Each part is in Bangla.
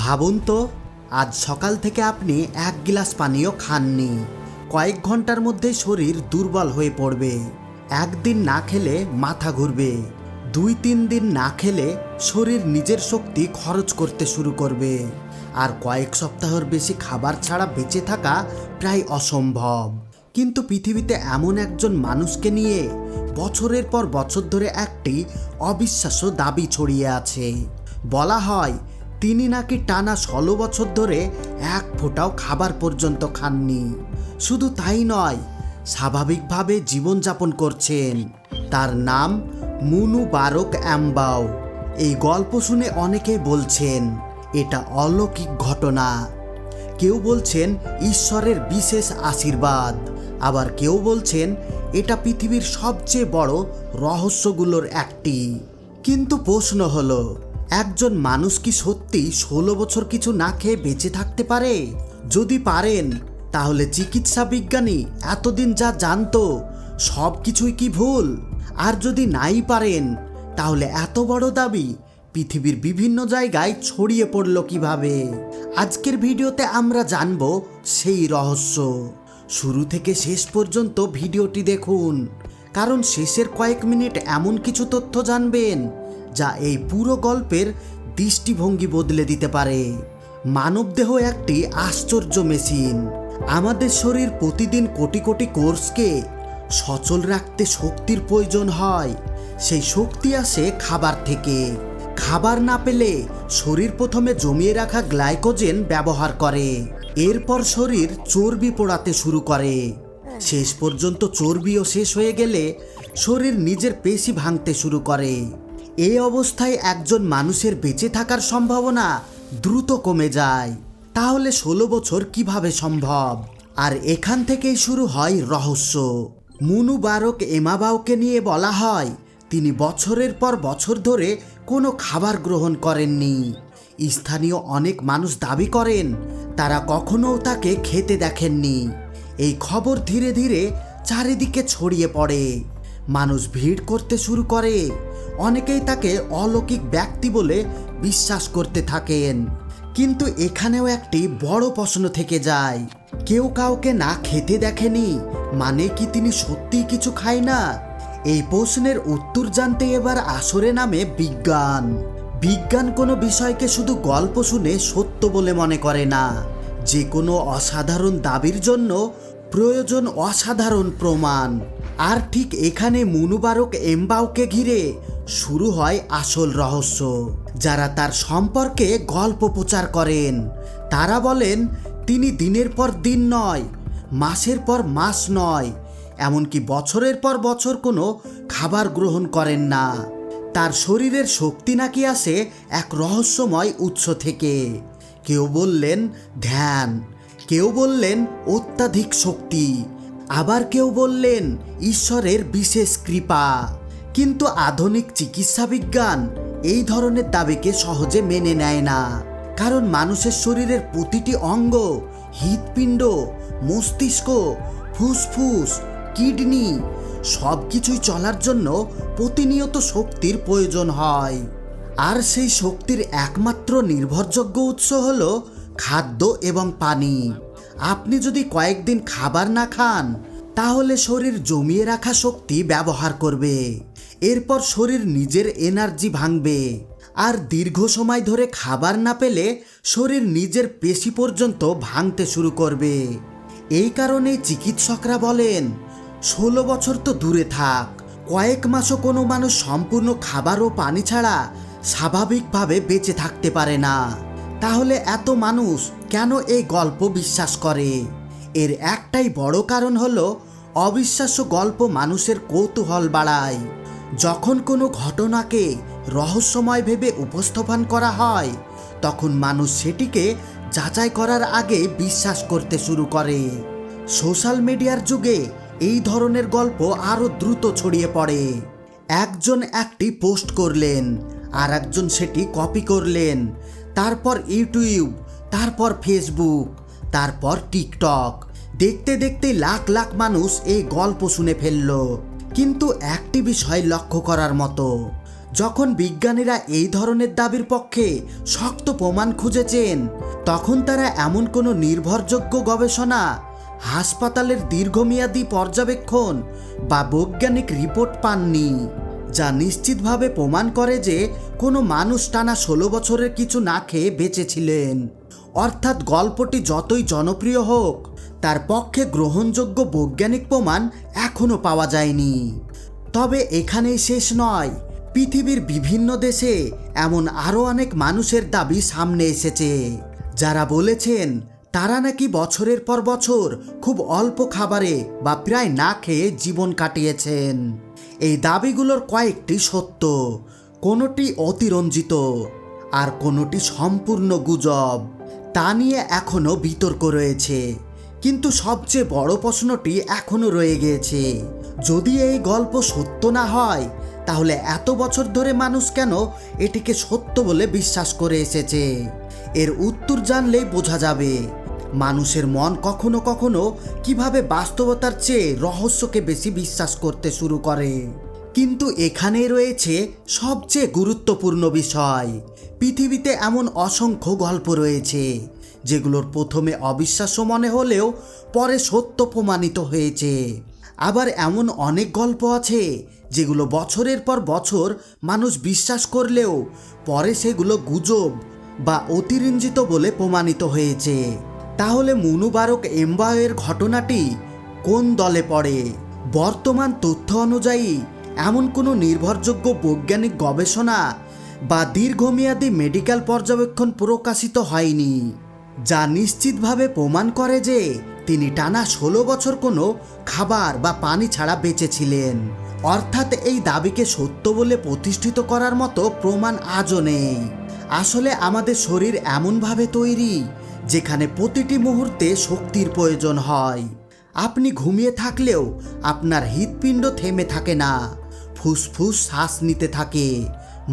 ভাবুন তো, আজ সকাল থেকে আপনি এক গ্লাস পানিও খাননি। কয়েক ঘন্টার মধ্যে শরীর দুর্বল হয়ে পড়বে। একদিন না খেলে মাথা ঘুরবে, 2-3 দিন না খেলে শরীর নিজের শক্তি খরচ করতে শুরু করবে। আর কয়েক সপ্তাহের বেশি খাবার ছাড়া বেঁচে থাকা প্রায় অসম্ভব। কিন্তু পৃথিবীতে এমন একজন মানুষকে নিয়ে বছরের পর বছর ধরে একটি অবিশ্বাস্য দাবি ছড়িয়ে আছে। বলা হয় তিনি নাকি টানা 16 বছর ধরে এক ফোঁটাও খাবার পর্যন্ত খাননি। শুধু তাই নয়, স্বাভাবিকভাবে জীবনযাপন করছেন। তার নাম মুনু বারক এমবাও। এই গল্প শুনে অনেকেই বলছেন এটা অলৌকিক ঘটনা, কেউ বলছেন ঈশ্বরের বিশেষ আশীর্বাদ, আবার কেউ বলছেন এটা পৃথিবীর সবচেয়ে বড় রহস্যগুলোর একটি। কিন্তু প্রশ্ন হলো, একজন মানুষ কি সত্যি 16 বছর কিছু না খেয়ে বেঁচে থাকতে পারে? যদি পারেন, তাহলে চিকিৎসা বিজ্ঞানী এতদিন যা জানতো সব কিছুই কি ভুল? আর যদি নাই পারেন, তাহলে এত বড় দাবি পৃথিবীর বিভিন্ন জায়গায় ছড়িয়ে পড়ল কিভাবে? আজকের ভিডিওতে আমরা জানব সেই রহস্য। শুরু থেকে শেষ পর্যন্ত ভিডিওটি দেখুন, কারণ শেষের কয়েক মিনিট এমন কিছু তথ্য জানবেন যা এই পুরো গল্পের দৃষ্টিভঙ্গি বদলে দিতে পারে। মানবদেহ একটি আশ্চর্য মেশিন। আমাদের শরীর প্রতিদিন কোটি কোটি কোষকে সচল রাখতে শক্তির প্রয়োজন হয়। সেই শক্তি আসে খাবার থেকে। খাবার না পেলে শরীর প্রথমে জমিয়ে রাখা গ্লাইকোজেন ব্যবহার করে, এরপর শরীর চর্বি পোড়াতে শুরু করে। শেষ পর্যন্ত চর্বিও শেষ হয়ে গেলে শরীর নিজের পেশি ভাঙতে শুরু করে। এই অবস্থায় একজন মানুষের বেঁচে থাকার সম্ভাবনা দ্রুত কমে যায়। তাহলে 16 বছর কিভাবে সম্ভব? আর এখান থেকেই শুরু হয় রহস্য। মুনু বারক এমবাওকে নিয়ে বলা হয় তিনি বছরের পর বছর ধরে কোনো খাবার গ্রহণ করেননি। স্থানীয় অনেক মানুষ দাবি করেন তারা কখনো তাকে খেতে দেখেননি। এই খবর ধীরে ধীরে চারিদিকে ছড়িয়ে পড়ে। মানুষ ভিড় করতে শুরু করে। অনেকেই তাকে অলৌকিক ব্যক্তি বলে বিশ্বাস করতে থাকেন। কিন্তু এখানেও একটি বড় প্রশ্ন থেকে যায়, কেউ কাউকে না খেতে দেখেনি মানে কি তিনি সত্যিই কিছু খায় না? এই প্রশ্নের উত্তর জানতে এবার আসরে নামে বিজ্ঞান। বিজ্ঞান কোনো বিষয়কে শুধু গল্প শুনে সত্য বলে মনে করে না। যে কোনো অসাধারণ দাবির জন্য প্রয়োজন অসাধারণ প্রমাণ। আর ঠিক এখানে মুনু বারক এমবাওকে ঘিরে শুরু হয় আসল রহস্য। যারা তার সম্পর্কে গল্প প্রচার করেন তারা বলেন তিনি দিনের পর দিন নয়, মাসের পর মাস নয়, এমনকি বছরের পর বছর কোনো খাবার গ্রহণ করেন না। তার শরীরের শক্তি নাকি আসে এক রহস্যময় উৎস থেকে। কেউ বললেন ধ্যান, কেউ বললেন অত্যাধিক শক্তি, আবার কেউ বললেন ঈশ্বরের বিশেষ কৃপা। কিন্তু আধুনিক চিকিৎসা বিজ্ঞান এই ধরনের দাবিকে সহজে মেনে নেয় না। কারণ মানুষের শরীরের প্রতিটি অঙ্গ, হৃৎপিণ্ড, মস্তিষ্ক, ফুসফুস, কিডনি সব কিছুই চলার জন্য প্রতিনিয়ত শক্তির প্রয়োজন হয়। আর সেই শক্তির একমাত্র নির্ভরযোগ্য উৎস হলো খাদ্য এবং পানি। আপনি যদি কয়েকদিন খাবার না খান, তাহলে শরীর জমিয়ে রাখা শক্তি ব্যবহার করবে। এরপর শরীর নিজের এনার্জি ভাঙবে। আর দীর্ঘ সময় ধরে খাবার না পেলে শরীর নিজের পেশি পর্যন্ত ভাঙতে শুরু করবে। এই কারণে চিকিৎসকরা বলেন 16 বছর তো দূরে থাক, কয়েক মাসও কোনো মানুষ সম্পূর্ণ খাবার ও পানি ছাড়া স্বাভাবিকভাবে বেঁচে থাকতে পারে না। তাহলে এত মানুষ কেন এই গল্প বিশ্বাস করে? এর একটাই বড় কারণ হলো অবিশ্বাস্য গল্প মানুষের কৌতূহল বাড়ায়। যখন কোনো ঘটনাকে রহস্যময় ভেবে উপস্থাপন করা হয়, তখন মানুষ সেটিকে যাচাই করার আগে বিশ্বাস করতে শুরু করে। সোশ্যাল মিডিয়ার যুগে এই ধরনের গল্প আরও দ্রুত ছড়িয়ে পড়ে। একজন একটি পোস্ট করলেন, আর একজন সেটি কপি করলেন, তারপর ইউটিউব, তারপর ফেসবুক, তারপর টিকটক। দেখতে দেখতে লাখ লাখ মানুষ এই গল্প শুনে ফেলল। কিন্তু একটি বিষয় লক্ষ্য করার মতো, যখন বিজ্ঞানীরা এই ধরনের দাবির পক্ষে শক্ত প্রমাণ খুঁজেছেন, তখন তারা এমন কোনো নির্ভরযোগ্য গবেষণা, হাসপাতালের দীর্ঘমেয়াদী পর্যবেক্ষণ বা বৈজ্ঞানিক রিপোর্ট পাননি, যা নিশ্চিতভাবে প্রমাণ করে যে কোনো মানুষ টানা 16 বছরের কিছু না খেয়ে বেঁচেছিলেন। অর্থাৎ গল্পটি যতই জনপ্রিয় হোক, তার পক্ষে গ্রহণযোগ্য বৈজ্ঞানিক প্রমাণ এখনও পাওয়া যায়নি। তবে এখানেই শেষ নয়। পৃথিবীর বিভিন্ন দেশে এমন আরও অনেক মানুষের দাবি সামনে এসেছে, যারা বলেছেন তারা নাকি বছরের পর বছর খুব অল্প খাবারে বা প্রায় না খেয়ে জীবন কাটিয়েছেন। এই দাবিগুলোর কয়েকটি সত্য, কোনোটি অতিরঞ্জিত, আর কোনোটি সম্পূর্ণ গুজব। তা নিয়ে এখনও বিতর্ক রয়েছে। কিন্তু সবচেয়ে বড় প্রশ্নটি এখনও রয়ে গিয়েছে, যদি এই গল্প সত্য না হয়, তাহলে এত বছর ধরে মানুষ কেন এটিকে সত্য বলে বিশ্বাস করে এসেছে? এর উত্তর জানলেই বোঝা যাবে মানুষের মন কখনো কখনো কিভাবে বাস্তবতার চেয়ে রহস্যকে বেশি বিশ্বাস করতে শুরু করে। কিন্তু এখানেই রয়েছে সবচেয়ে গুরুত্বপূর্ণ বিষয়। পৃথিবীতে এমন অসংখ্য গল্প রয়েছে যেগুলোর প্রথমে অবিশ্বাস্য মনে হলেও পরে সত্য প্রমাণিত হয়েছে। আবার এমন অনেক গল্প আছে যেগুলো বছরের পর বছর মানুষ বিশ্বাস করলেও পরে সেগুলো গুজব বা অতিরঞ্জিত বলে প্রমাণিত হয়েছে। তাহলে মুনুবারক এমবাওয়ের ঘটনাটি কোন দলে পড়ে? বর্তমান তথ্য অনুযায়ী এমন কোনো নির্ভরযোগ্য বৈজ্ঞানিক গবেষণা বা দীর্ঘমেয়াদী মেডিকেল পর্যবেক্ষণ প্রকাশিত হয়নি, যা নিশ্চিতভাবে প্রমাণ করে যে তিনি টানা 16 বছর কোনো খাবার বা পানি ছাড়া বেঁচেছিলেন। অর্থাৎ এই দাবিকে সত্য বলে প্রতিষ্ঠিত করার মতো প্রমাণ আজও নেই। আসলে আমাদের শরীর এমনভাবে তৈরি যেখানে প্রতিটি মুহূর্তে শক্তির প্রয়োজন হয়। আপনি ঘুমিয়ে থাকলেও আপনার হৃৎপিণ্ড থেমে থাকে না, ফুসফুস শ্বাস নিতে থাকে,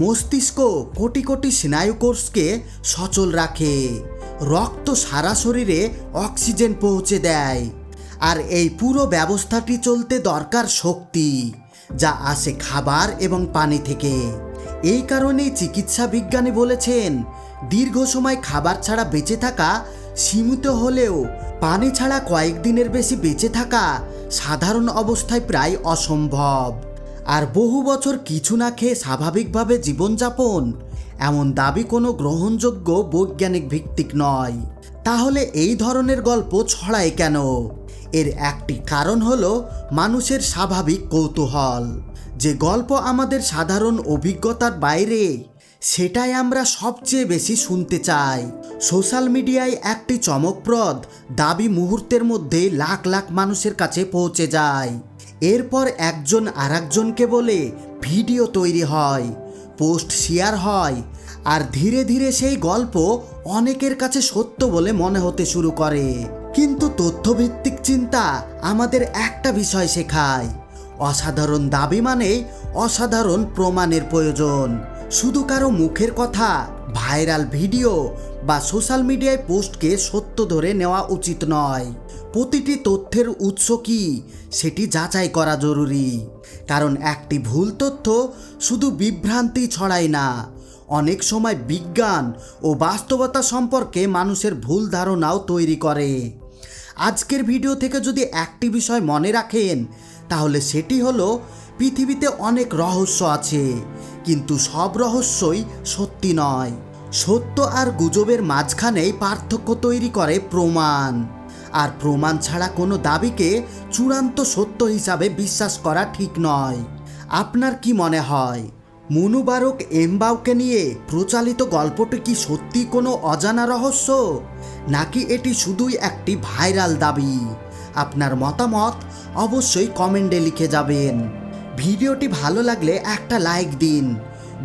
মস্তিষ্ক কোটি কোটি স্নায়ুকোষকে সচল রাখে, রক্ত সারা শরীরে অক্সিজেন পৌঁছে দেয়। আর এই পুরো ব্যবস্থাটি চলতে দরকার শক্তি, যা আসে খাবার এবং পানি থেকে। এই কারণেই চিকিৎসা বিজ্ঞানী বলেছেন দীর্ঘ সময় খাবার ছাড়া বেঁচে থাকা সীমিত হলেও পানি ছাড়া কয়েকদিনের বেশি বেঁচে থাকা সাধারণ অবস্থায় প্রায় অসম্ভব। আর বহু বছর কিছু না খেয়ে স্বাভাবিকভাবে জীবনযাপন, এমন দাবি কোনো গ্রহণযোগ্য বৈজ্ঞানিক ভিত্তিক নয়। তাহলে এই ধরনের গল্প ছড়ায় কেন? এর একটি কারণ হলো মানুষের স্বাভাবিক কৌতূহল। যে গল্প আমাদের সাধারণ অভিজ্ঞতার বাইরে, সেটাই আমরা সবচেয়ে বেশি শুনতে চাই। সোশ্যাল মিডিয়ায় একটি চমকপ্রদ দাবি মুহূর্তের মধ্যে লাখ লাখ মানুষের কাছে পৌঁছে যায়। এরপর একজন আরেকজনকে বলে ভিডিও তৈরি হয়, পোস্ট শেয়ার হয়, আর ধীরে ধীরে সেই গল্প অনেকের কাছে সত্য বলে মনে হতে শুরু করে। কিন্তু তথ্যভিত্তিক চিন্তা আমাদের একটা বিষয় শেখায়, অসাধারণ দাবি মানেই অসাধারণ প্রমাণের প্রয়োজন। শুধু কারো মুখের কথা, ভাইরাল ভিডিও বা সোশ্যাল মিডিয়ায় পোস্টকে সত্য ধরে নেওয়া উচিত নয়। প্রতিটি তথ্যের উৎস কি সেটি যাচাই করা জরুরি, কারণ একটি ভুল তথ্য শুধু বিভ্রান্তি ছড়ায় না, অনেক সময় বিজ্ঞান ও বাস্তবতা সম্পর্কে মানুষের ভুল ধারণাও তৈরি করে। আজকের ভিডিও থেকে যদি একটি বিষয় মনে রাখেন, তাহলে সেটি হলো পৃথিবীতে অনেক রহস্য আছে, কিন্তু সব রহস্যই সত্যি নয়। সত্য আর গুজবের মাঝখানেই পার্থক্য তৈরি করে প্রমাণ। আর প্রমাণ ছাড়া কোনো দাবিকে চূড়ান্ত সত্য হিসাবে বিশ্বাস করা ঠিক নয়। আপনার কি মনে হয়, মুনুবারক এমবাওকে নিয়ে প্রচালিত গল্পটি কি সত্যি কোনো অজানা রহস্য, নাকি এটি শুধুই একটি ভাইরাল দাবি? আপনার মতামত অবশ্যই কমেন্টে লিখে যাবেন। ভিডিওটি ভালো লাগলে একটা লাইক দিন,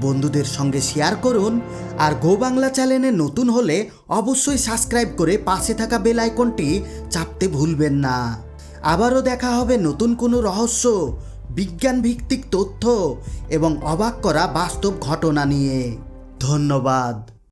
বন্ধুদের সঙ্গে শেয়ার করুন, আর গো বাংলা চ্যানেলে নতুন হলে অবশ্যই সাবস্ক্রাইব করে পাশে থাকা বেল আইকনটি চাপতে ভুলবেন না। আবারও দেখা হবে নতুন কোনো রহস্য, বিজ্ঞান ভিত্তিক তথ্য এবং অবাক করা বাস্তব ঘটনা নিয়ে। ধন্যবাদ।